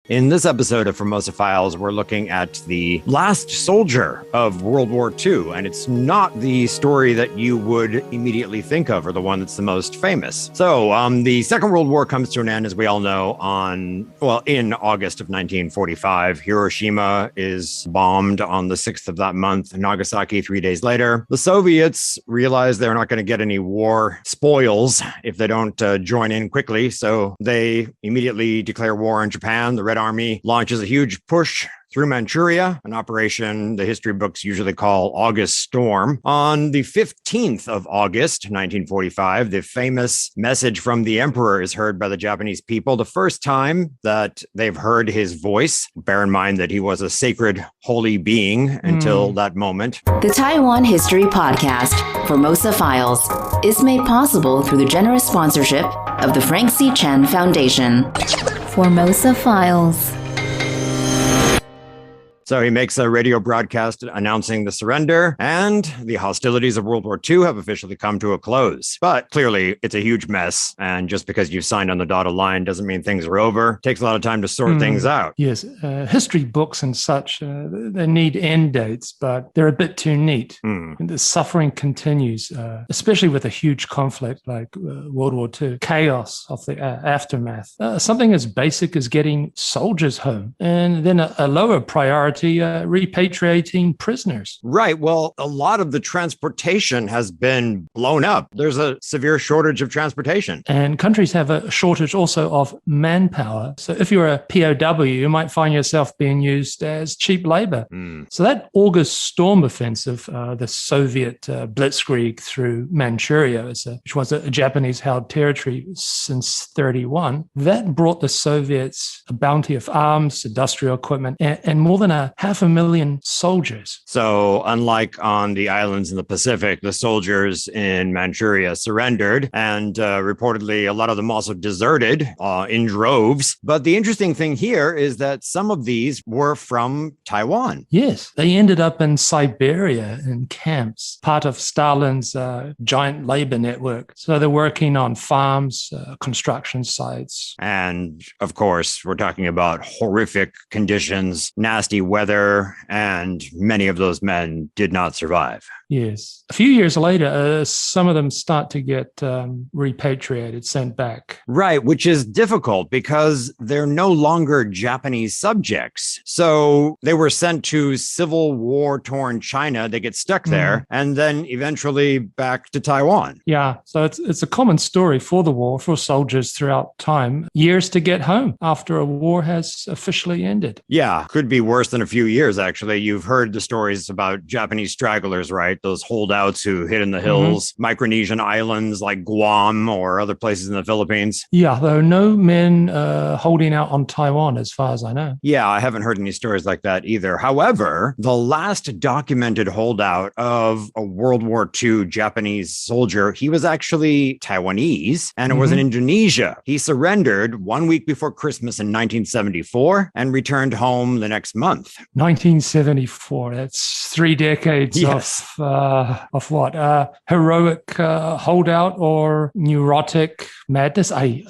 In this episode of Formosa Files, we're looking at the last soldier of World War II, and it's not the story that you would immediately think of or the one that's the most famous. So the Second World War comes to an end, as we all know, in August of 1945. Hiroshima is bombed on the 6th of that month, Nagasaki 3 days later. The Soviets realize they're not going to get any war spoils if they don't join in quickly, so they immediately declare war on Japan. The Red Army launches a huge push through Manchuria, an operation the history books usually call August Storm. On the 15th of August, 1945, the famous message from the emperor is heard by the Japanese people, the first time that they've heard his voice. Bear in mind that he was a sacred, holy being until that moment. The Taiwan History Podcast, Formosa Files, is made possible through the generous sponsorship of the Frank C. Chen Foundation. Formosa Files. So he makes a radio broadcast announcing the surrender, and the hostilities of World War II have officially come to a close. But clearly, it's a huge mess, and just because you've signed on the dotted line doesn't mean things are over. It takes a lot of time to sort things out. Yes, history books and such, they need end dates, but they're a bit too neat. The suffering continues, especially with a huge conflict like World War II. Chaos of the aftermath. Something as basic as getting soldiers home, and then a lower priority, repatriating prisoners. Right. Well, a lot of the transportation has been blown up. There's a severe shortage of transportation. And countries have a shortage also of manpower. So if you're a POW, you might find yourself being used as cheap labor. So that August Storm offensive, the Soviet blitzkrieg through Manchuria, which was a Japanese-held territory since 1931, that brought the Soviets a bounty of arms, industrial equipment, and more than 500,000 soldiers. So unlike on the islands in the Pacific, the soldiers in Manchuria surrendered, and reportedly a lot of them also deserted in droves. But the interesting thing here is that some of these were from Taiwan. Yes, they ended up in Siberia in camps, part of Stalin's giant labor network. So they're working on farms, construction sites. And of course, we're talking about horrific conditions, nasty weather, and many of those men did not survive. Yes. A few years later, some of them start to get repatriated, sent back. Right, which is difficult because they're no longer Japanese subjects. So they were sent to Civil War-torn China. They get stuck there, and then eventually back to Taiwan. Yeah, so it's a common story for the war, for soldiers throughout time, years to get home after a war has officially ended. Yeah, could be worse than a few years, actually. You've heard the stories about Japanese stragglers, right? Those holdouts who hid in the hills, Micronesian islands like Guam or other places in the Philippines. Yeah, there are no men holding out on Taiwan, as far as I know. Yeah, I haven't heard any stories like that either. However, the last documented holdout of a World War II Japanese soldier, he was actually Taiwanese, and it was in Indonesia. He surrendered 1 week before Christmas in 1974 and returned home the next month. 1974, that's 3 decades of what? Heroic holdout or neurotic madness? I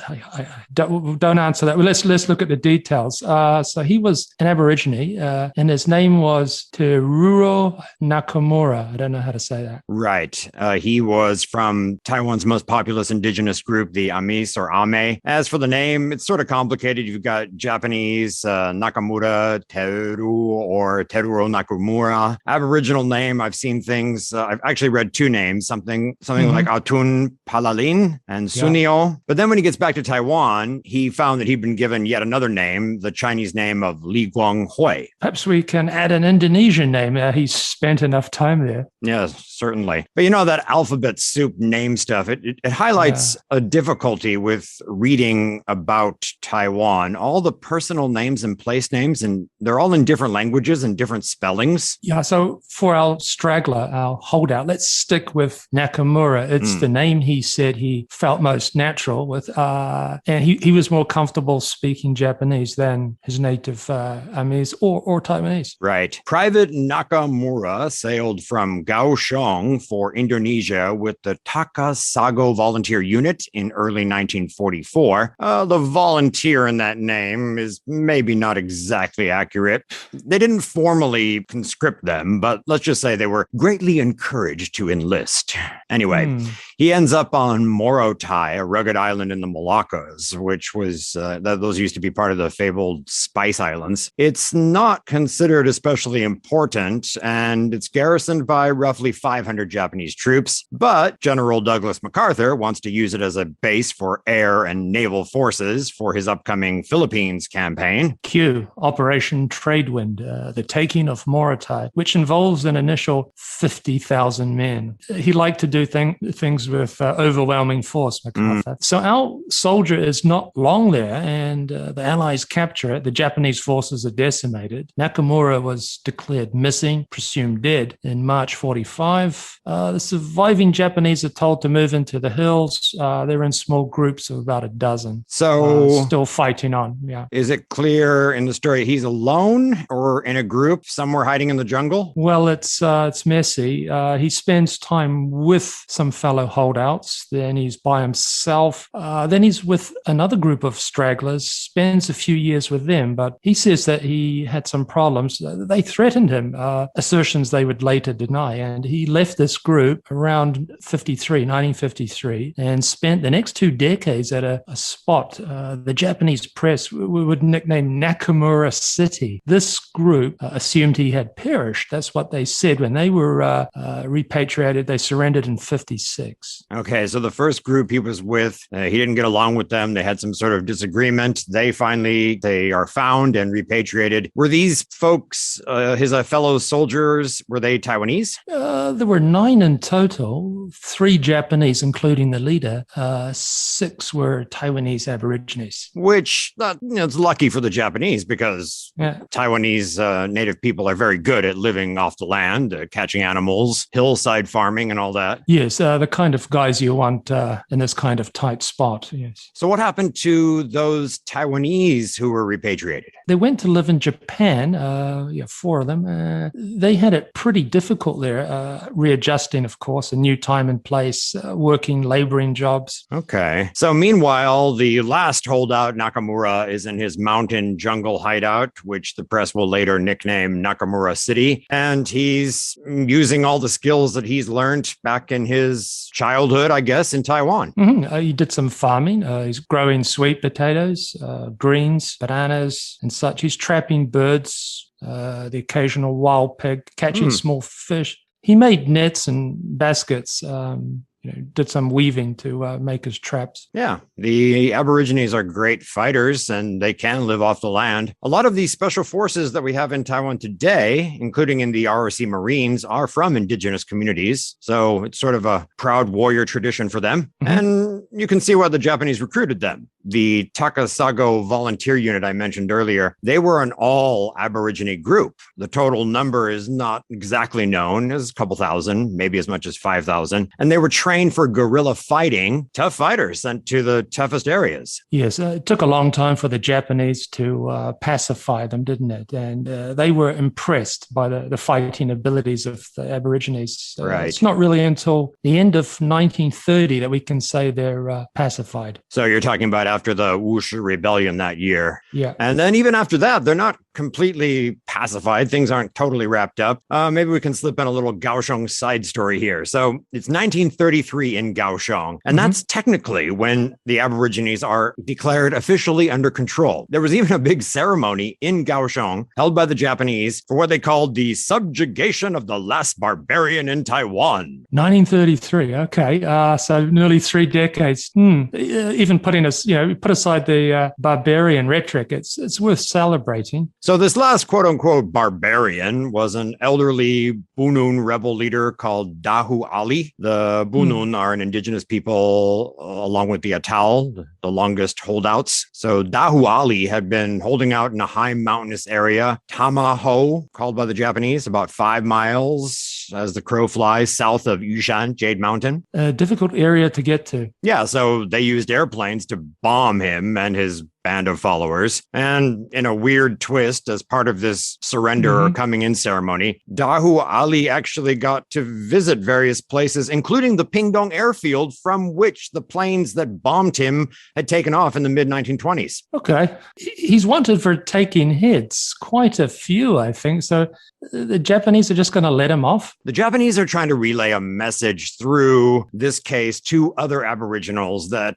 don't answer that. Well, let's look at the details. So he was an Aborigine, and his name was Teruo Nakamura. I don't know how to say that. Right. He was from Taiwan's most populous indigenous group, the Amis or Ame. As for the name, it's sort of complicated. You've got Japanese Nakamura Teruo or Teruo Nakamura. Aboriginal name, I've seen things. I've actually read two names, something like Attun Palalin and Sunio. But then when he gets back to Taiwan, he found that he'd been given yet another name, the Chinese name of Lee Kuang-hui. Perhaps we can add an Indonesian name. He's spent enough time there. Yes, certainly. But you know, that alphabet soup name stuff, it highlights a difficulty with reading about Taiwan. All the personal names and place names, and they're all in different languages and different spellings. Yeah, so for our straggler, holdout. Let's stick with Nakamura. It's the name he said he felt most natural with. And he was more comfortable speaking Japanese than his native Amis or Taiwanese. Right. Private Nakamura sailed from Kaohsiung for Indonesia with the Takasago Volunteer Unit in early 1944. The volunteer in that name is maybe not exactly accurate. They didn't formally conscript them, but let's just say they were greatly encouraged to enlist. Anyway, he ends up on Moratai, a rugged island in the Moluccas, which was, those used to be part of the fabled Spice Islands. It's not considered especially important, and it's garrisoned by roughly 500 Japanese troops, but General Douglas MacArthur wants to use it as a base for air and naval forces for his upcoming Philippines campaign. Q, Operation Tradewind, the taking of Moratai, which involves an initial 50,000 men. He liked to do things with overwhelming force, MacArthur. So our soldier is not long there, and the Allies capture it. The Japanese forces are decimated. Nakamura was declared missing, presumed dead, in March 45. The surviving Japanese are told to move into the hills. They're in small groups of about a dozen. So still fighting on, yeah. Is it clear in the story he's alone or in a group somewhere hiding in the jungle? Well, it's messy. He spends time with some fellow holdouts. Then he's by himself. Then he's with another group of stragglers, spends a few years with them, but he says that he had some problems. They threatened him, assertions they would later deny. And he left this group around 1953, and spent the next 2 decades at a spot the Japanese press would nickname Nakamura City. This group assumed he had perished. That's what they said when they were repatriated. They surrendered in 56. Okay, so the first group he was with, he didn't get along with them. They had some sort of disagreement. They are found and repatriated. Were these folks, his fellow soldiers, were they Taiwanese? There were 9 in total, 3 Japanese, including the leader. 6 were Taiwanese Aborigines. Which, it's lucky for the Japanese because Taiwanese native people are very good at living off the land, catching animals, hillside farming and all that. Yes, the kind of guys you want in this kind of tight spot, yes. So what happened to those Taiwanese who were repatriated? They went to live in Japan, 4 of them. They had it pretty difficult there, readjusting, of course, a new time and place, working, laboring jobs. Okay. So meanwhile, the last holdout, Nakamura, is in his mountain jungle hideout, which the press will later nickname Nakamura City. And he's using all the skills that he's learned back in his childhood, I guess, in Taiwan. He did some farming. He's growing sweet potatoes, greens, bananas, and such. He's trapping birds, the occasional wild pig, catching small fish. He made nets and baskets, did some weaving to make his traps. Yeah, the Aborigines are great fighters and they can live off the land. A lot of these special forces that we have in Taiwan today, including in the ROC Marines, are from indigenous communities. So it's sort of a proud warrior tradition for them. And you can see why the Japanese recruited them. The Takasago Volunteer Unit I mentioned earlier, they were an all Aborigine group. The total number is not exactly known, as a couple thousand, maybe as much as 5,000. And they were trained for guerrilla fighting, tough fighters sent to the toughest areas. Yes, it took a long time for the Japanese to pacify them, didn't it? And they were impressed by the fighting abilities of the Aborigines. Right. It's not really until the end of 1930 that we can say they're pacified. So you're talking about after the Wushu Rebellion that year. Yeah. And then even after that, they're not completely pacified. Things aren't totally wrapped up. Maybe we can slip in a little Kaohsiung side story here. So it's 1933 in Kaohsiung, and that's technically when the Aborigines are declared officially under control. There was even a big ceremony in Kaohsiung held by the Japanese for what they called the subjugation of the last barbarian in Taiwan. 1933. Okay. So nearly 3 decades. Even put aside the barbarian rhetoric, it's worth celebrating. So this last quote-unquote barbarian was an elderly Bunun rebel leader called Dahu Ali. The Bunun are an indigenous people along with the Atau, the longest holdouts. So Dahu Ali had been holding out in a high mountainous area, Tamaho, called by the Japanese, about 5 miles as the crow flies, south of Yushan, Jade Mountain. A difficult area to get to. Yeah, so they used airplanes to bomb him and his band of followers. And in a weird twist, as part of this surrender or coming in ceremony, Dahu Ali actually got to visit various places, including the Pingdong airfield from which the planes that bombed him had taken off in the mid-1920s. Okay. He's wanted for taking hits, quite a few, I think. So the Japanese are just going to let him off? The Japanese are trying to relay a message through this case to other Aboriginals that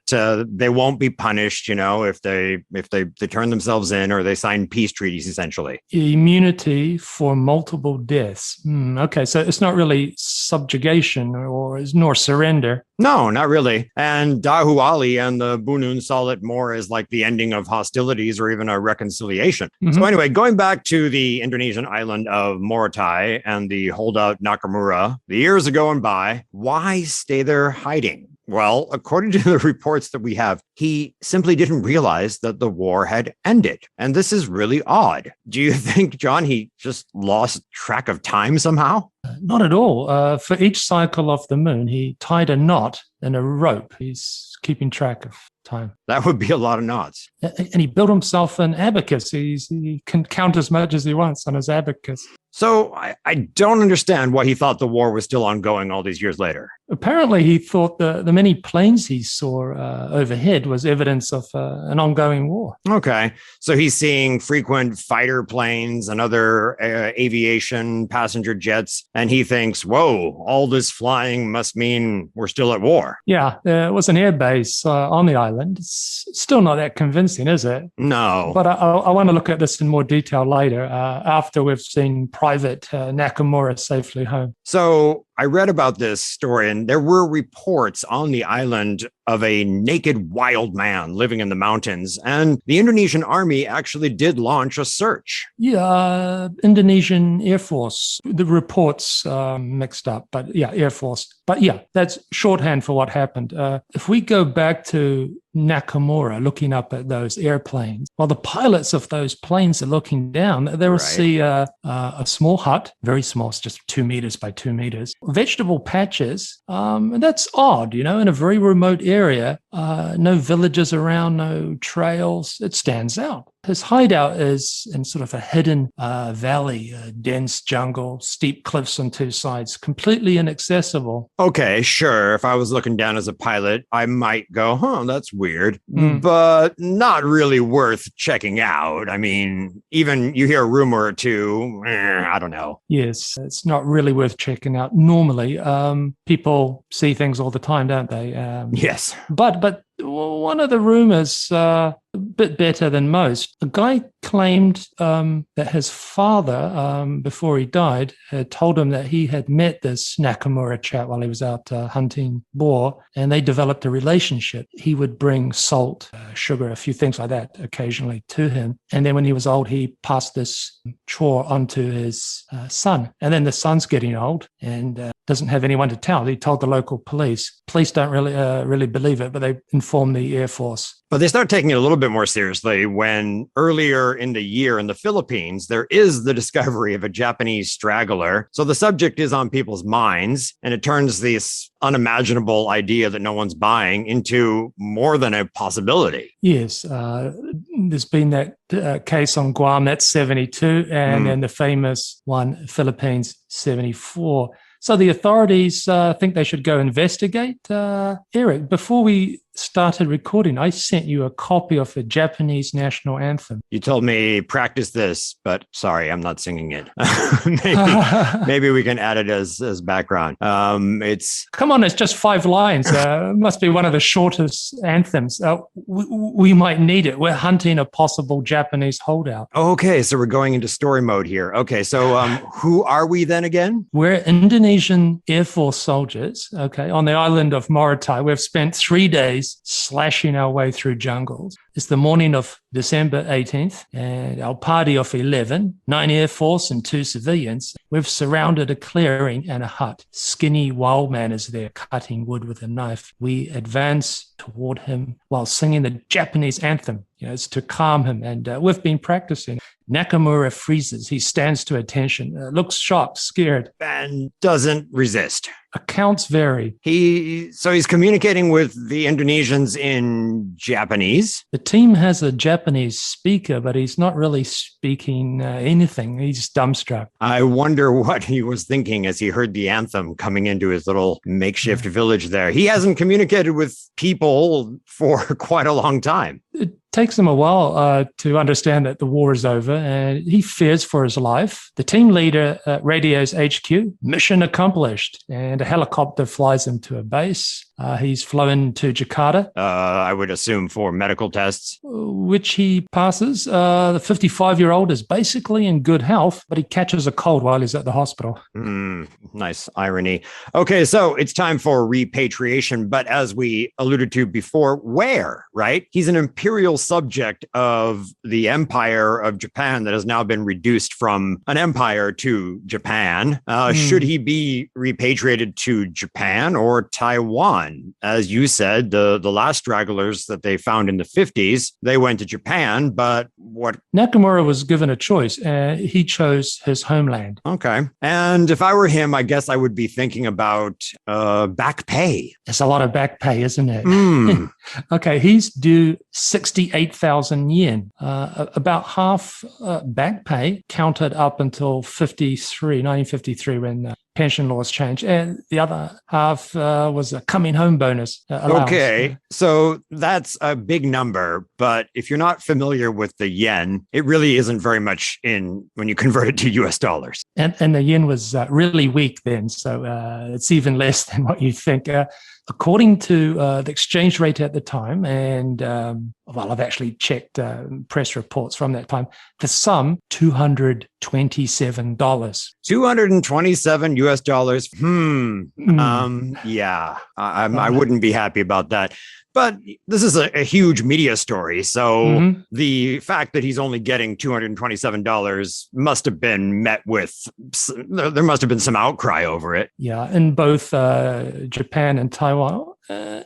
they won't be punished, if they turn themselves in or they sign peace treaties, essentially. Immunity for multiple deaths. Okay, so it's not really subjugation nor surrender. No, not really. And Dahu Ali and the Bunun saw it more as like the ending of hostilities or even a reconciliation. So anyway, going back to the Indonesian island of Moratai and the holdout Nakamura, the years are going by. Why stay there hiding? Well, according to the reports that we have, he simply didn't realize that the war had ended. And this is really odd. Do you think, John, he just lost track of time somehow? Not at all. For each cycle of the moon, he tied a knot in a rope. He's keeping track of time. That would be a lot of knots. And he built himself an abacus. He can count as much as he wants on his abacus. So I don't understand why he thought the war was still ongoing all these years later. Apparently, he thought the many planes he saw overhead was evidence of an ongoing war. Okay. So he's seeing frequent fighter planes and other aviation passenger jets, and he thinks, whoa, all this flying must mean we're still at war. Yeah, there was an air base on the island. It's still not that convincing, is it? No. But I want to look at this in more detail later after we've seen Private Nakamura safely home. So I read about this story, and there were reports on the island of a naked wild man living in the mountains, and the Indonesian army actually did launch a search. Yeah, Indonesian Air Force. The reports mixed up, but yeah, Air Force. But yeah, that's shorthand for what happened. If we go back to Nakamura looking up at those airplanes, while the pilots of those planes are looking down, they will see a small hut, very small, it's just 2 meters by 2 meters, vegetable patches. And that's odd, in a very remote area, no villages around, no trails. It stands out. His hideout is in sort of a hidden valley, a dense jungle, steep cliffs on two sides, completely inaccessible. Okay, sure. If I was looking down as a pilot, I might go, that's weird, but not really worth checking out. I mean, even you hear a rumor or two, I don't know. Yes, it's not really worth checking out. Normally, people see things all the time, don't they? Yes. But one of the rumors, a bit better than most, a guy claimed that his father, before he died, had told him that he had met this Nakamura chap while he was out hunting boar, and they developed a relationship. He would bring salt, sugar, a few things like that occasionally to him. And then when he was old, he passed this chore onto his son. And then the son's getting old and doesn't have anyone to tell. He told the local police. Police don't really believe it, but they inform the Air Force. But they start taking it a little bit more seriously when earlier in the year in the Philippines, there is the discovery of a Japanese straggler. So the subject is on people's minds, and it turns this unimaginable idea that no one's buying into more than a possibility. Yes. There's been that case on Guam, that's 72, and then the famous one, Philippines, 74. So the authorities think they should go investigate. Eric, before we started recording, I sent you a copy of the Japanese national anthem. You told me practice this, but sorry, I'm not singing it. maybe we can add it as background. Come on, it's just 5 lines. It must be one of the shortest anthems. We might need it. We're hunting a possible Japanese holdout. Okay, so we're going into story mode here. Okay, so who are we then again? We're Indonesian Air Force soldiers, okay, on the island of Moratai. We've spent 3 days slashing our way through jungles. It's the morning of December 18th, and our party of 11, 9 Air Force and 2 civilians, we've surrounded a clearing and a hut. Skinny wild man is there cutting wood with a knife. We advance toward him while singing the Japanese anthem. it's to calm him. And we've been practicing. Nakamura freezes. He stands to attention, looks shocked, scared. And doesn't resist. Accounts vary. So he's communicating with the Indonesians in Japanese. The team has a Japanese speaker, but he's not really speaking anything. He's dumbstruck. I wonder what he was thinking as he heard the anthem coming into his little makeshift village there. He hasn't communicated with people for quite a long time. It takes him a while to understand that the war is over, and he fears for his life. The team leader radios HQ, mission accomplished, and a helicopter flies him to a base. He's flown to Jakarta. I would assume for medical tests. Which he passes. The 55-year-old is basically in good health, but he catches a cold while he's at the hospital. Nice irony. Okay, so it's time for repatriation, but as we alluded to before, where, right? He's an imperial subject of the Empire of Japan that has now been reduced from an empire to Japan. Should he be repatriated to Japan or Taiwan? As you said, the last stragglers that they found in the 50s, they went to Japan, but what? Nakamura was given a choice, and he chose his homeland. Okay. And if I were him, I guess I would be thinking about back pay. There's a lot of back pay, isn't it? Okay, he's due 68,000 yen, about half back pay, counted up until 1953, when pension laws changed, and the other half was a coming home bonus allowance. Okay, so that's a big number, but if you're not familiar with the yen, it really isn't very much when you convert it to US dollars. And the yen was really weak then, so it's even less than what you think. According to the exchange rate at the time, and I've actually checked press reports from that time, the sum $227. $227 US dollars. Yeah, I wouldn't be happy about that. But this is a huge media story. So the fact that he's only getting $227 must have been met with, there must have been some outcry over it. Yeah, in both Japan and Taiwan.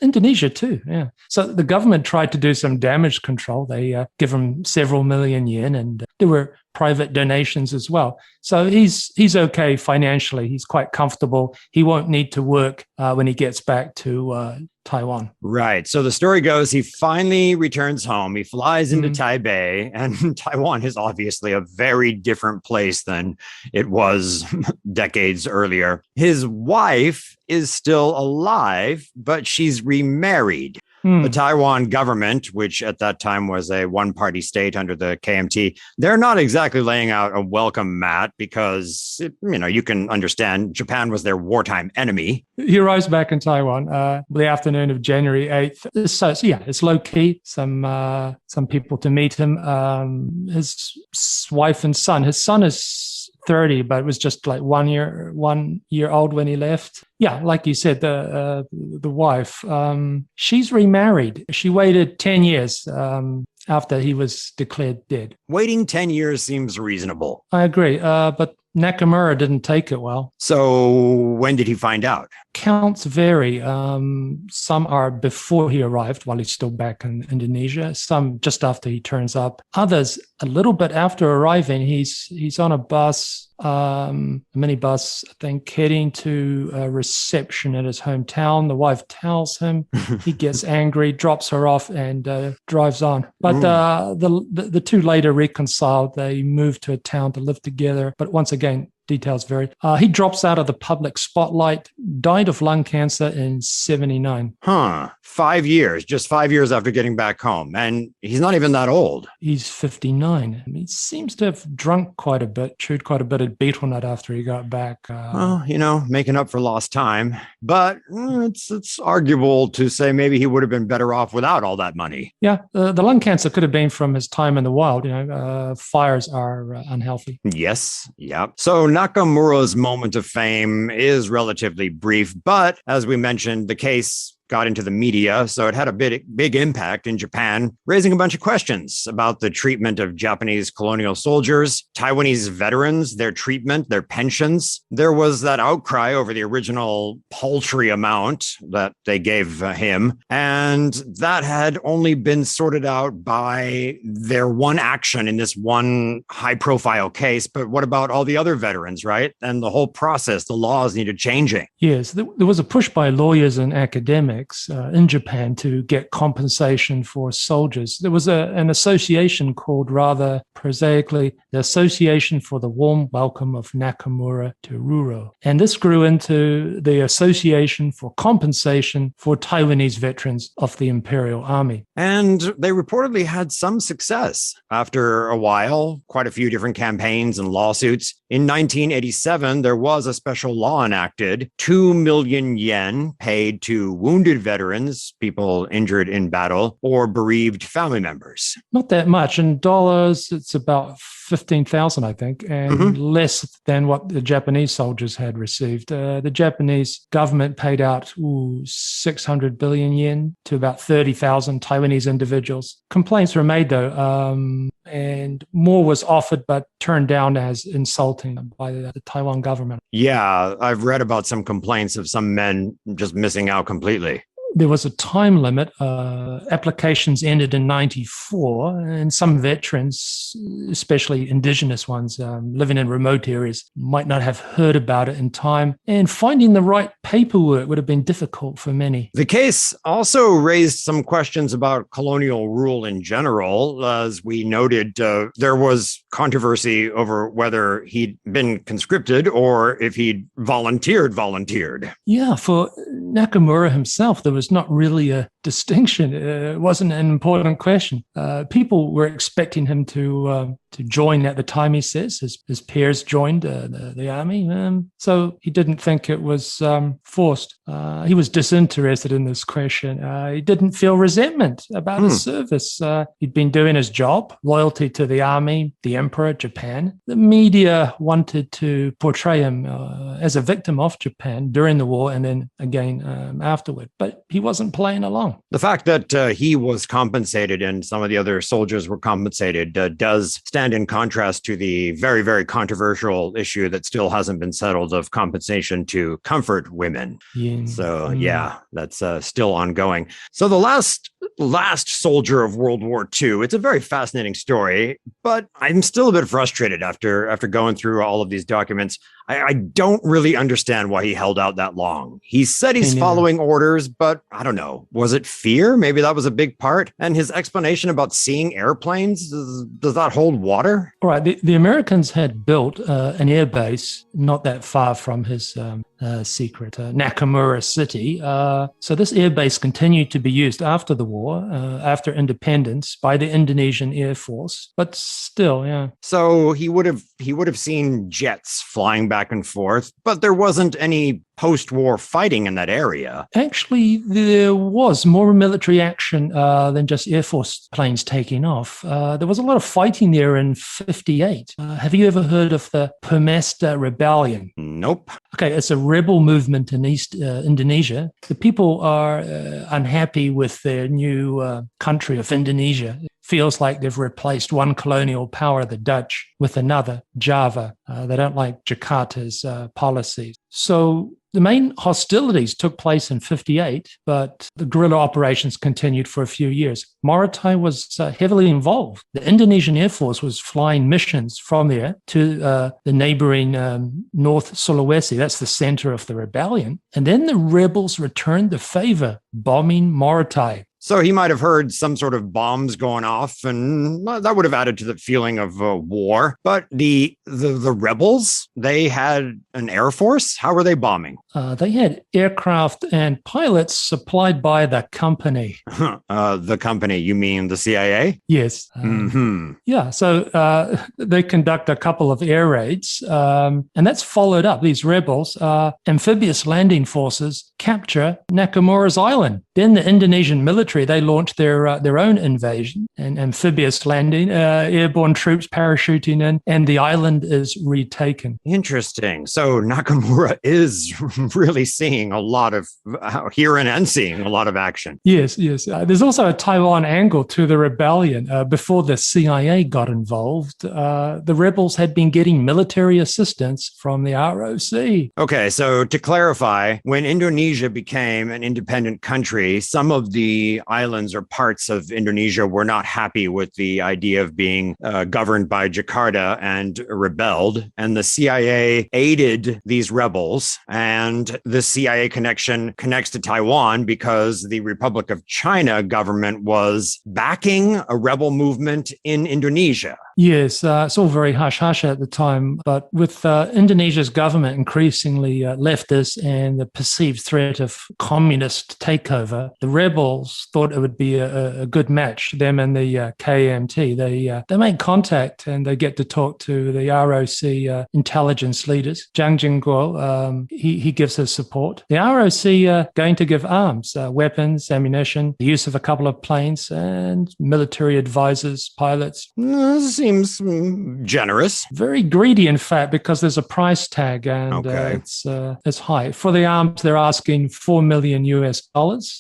Indonesia too, yeah. So the government tried to do some damage control. They give him several million yen, and there were private donations as well. So he's okay financially. He's quite comfortable. He won't need to work when he gets back to Taiwan. Right. So the story goes, he finally returns home. He flies into Taipei, and Taiwan is obviously a very different place than it was decades earlier. His wife is still alive, but she's remarried. The Taiwan government, which at that time was a one-party state under the KMT, they're not exactly laying out a welcome mat because, you can understand Japan was their wartime enemy. He arrives back in Taiwan the afternoon of January 8th. So it's low-key, some people to meet him. His wife and son. His son is 30, but it was just like 1 year old when he left. Yeah, like you said, the wife, she's remarried. She waited 10 years after he was declared dead. Waiting 10 years seems reasonable. I agree, but Nakamura didn't take it well. So when did he find out? Counts vary. Some are before he arrived while he's still back in Indonesia. Some just after he turns up. Others a little bit after arriving. He's on a bus, a minibus, I think, heading to a reception at his hometown. The wife tells him. He gets angry, drops her off, and drives on. But the two later reconciled. They moved to a town to live together. But once again, details vary. He drops out of the public spotlight, died of lung cancer in 1979. 5 years, just 5 years after getting back home. And he's not even that old. He's 59. He seems to have drunk quite a bit, chewed quite a bit of betel nut after he got back. Making up for lost time. But it's arguable to say maybe he would have been better off without all that money. Yeah, the lung cancer could have been from his time in the wild. Fires are unhealthy. Yes, yeah. So Nakamura's moment of fame is relatively brief, but as we mentioned, the case got into the media, so it had a big impact in Japan, raising a bunch of questions about the treatment of Japanese colonial soldiers, Taiwanese veterans, their treatment, their pensions. There was that outcry over the original paltry amount that they gave him, and that had only been sorted out by their one action in this one high-profile case. But what about all the other veterans, right? And the whole process, the laws needed changing. Yes, there was a push by lawyers and academics in Japan to get compensation for soldiers. There was an association called, rather prosaically, the Association for the Warm Welcome of Nakamura Teruo. And this grew into the Association for Compensation for Taiwanese Veterans of the Imperial Army. And they reportedly had some success. After a while, quite a few different campaigns and lawsuits. In 1987, there was a special law enacted, 2 million yen paid to wounded veterans, people injured in battle, or bereaved family members. Not that much. In dollars, it's about 15,000, I think, and less than what the Japanese soldiers had received. The Japanese government paid out 600 billion yen to about 30,000 Taiwanese individuals. Complaints were made, though, and more was offered but turned down as insulting by the Taiwan government. Yeah, I've read about some complaints of some men just missing out completely. There was a time limit. Applications ended in 94, and some veterans, especially indigenous ones living in remote areas, might not have heard about it in time. And finding the right paperwork would have been difficult for many. The case also raised some questions about colonial rule in general. As we noted, there was controversy over whether he'd been conscripted or if he'd volunteered. Yeah, for Nakamura himself, there was not really a distinction. It wasn't an important question. People were expecting him to join at the time, he says. His peers joined the army. So he didn't think it was forced. He was disinterested in this question. He didn't feel resentment about his service. He'd been doing his job, loyalty to the army, the emperor, Japan. The media wanted to portray him as a victim of Japan during the war and then again afterward. But he wasn't playing along. The fact that he was compensated and some of the other soldiers were compensated does stand in contrast to the very, very controversial issue that still hasn't been settled of compensation to comfort women. Yeah. So, yeah, that's still ongoing. So the last soldier of World War II, it's a very fascinating story, but I'm still a bit frustrated after going through all of these documents. I don't really understand why he held out that long. He said he's following orders, but I don't know. Was it fear? Maybe that was a big part. And his explanation about seeing airplanes, does that hold water? All right. The Americans had built an air base not that far from his secret Nakamura City. So this air base continued to be used after the war, after independence, by the Indonesian Air Force. But still, yeah. So he would have seen jets flying back and forth, but there wasn't any post-war fighting in that area. Actually, there was more military action than just Air Force planes taking off. There was a lot of fighting there in 58. Have you ever heard of the Formosa Rebellion? Nope. Okay, it's a rebel movement in East Indonesia. The people are unhappy with their new country of Indonesia. It feels like they've replaced one colonial power, the Dutch, with another, Java. They don't like Jakarta's policies. So the main hostilities took place in 58, but the guerrilla operations continued for a few years. Moratai was heavily involved. The Indonesian Air Force was flying missions from there to the neighboring North Sulawesi. That's the center of the rebellion. And then the rebels returned the favor, bombing Moratai. So he might have heard some sort of bombs going off, and that would have added to the feeling of war. But the rebels, they had an air force. How were they bombing? They had aircraft and pilots supplied by the company. The company, you mean the CIA? Yes. Yeah, so they conduct a couple of air raids, and that's followed up. These rebels, amphibious landing forces, capture Nakamura's island. Then the Indonesian military military, they launched their own invasion and amphibious landing, airborne troops parachuting in, and the island is retaken. Interesting. So Nakamura is really seeing a lot of, hearing and seeing a lot of action. Yes. There's also a Taiwan angle to the rebellion. Before the CIA got involved, the rebels had been getting military assistance from the ROC. Okay, so to clarify, when Indonesia became an independent country, some of the islands or parts of Indonesia were not happy with the idea of being governed by Jakarta and rebelled. And the CIA aided these rebels. And the CIA connection connects to Taiwan because the Republic of China government was backing a rebel movement in Indonesia. Yes, it's all very hush-hush at the time, but with Indonesia's government increasingly leftist and the perceived threat of communist takeover, the rebels thought it would be a good match, them and the KMT. They make contact and they get to talk to the ROC intelligence leaders. Zhang Jingguo, he gives his support. The ROC going to give arms, weapons, ammunition, the use of a couple of planes, and military advisors, pilots. Seems generous. Very greedy, in fact, because there's a price tag and it's high. For the arms, they're asking $4 million,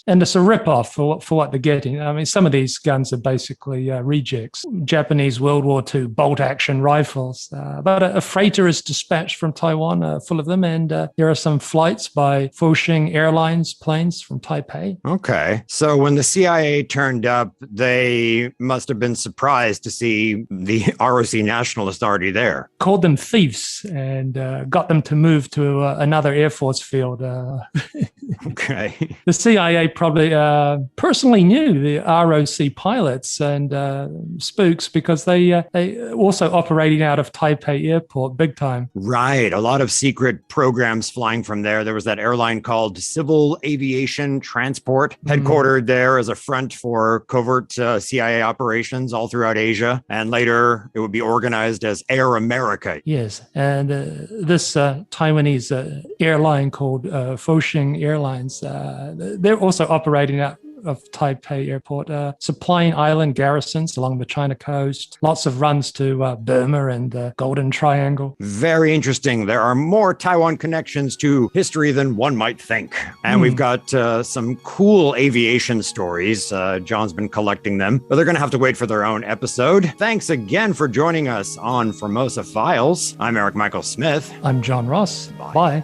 and it's a rip-off for what they're getting. I mean, some of these guns are basically rejects. Japanese World War II bolt-action rifles. But a freighter is dispatched from Taiwan, full of them, and there are some flights by Fuxing Airlines planes from Taipei. Okay. So when the CIA turned up, they must have been surprised to see the ROC nationalists already there. Called them thieves and got them to move to another Air Force field. Okay. The CIA probably personally knew the ROC pilots and spooks because they also operating out of Taipei Airport big time. Right. A lot of secret programs flying from there. There was that airline called Civil Aviation Transport, headquartered there as a front for covert CIA operations all throughout Asia. And later it would be organized as Air America. Yes. And this Taiwanese airline called Fuxing Airlines, they're also operating out of Taipei Airport, supplying island garrisons along the China coast, lots of runs to Burma and the Golden Triangle. Very interesting. There are more Taiwan connections to history than one might think. And we've got some cool aviation stories. John's been collecting them, but they're going to have to wait for their own episode. Thanks again for joining us on Formosa Files. I'm Eric Michael Smith. I'm John Ross. Bye.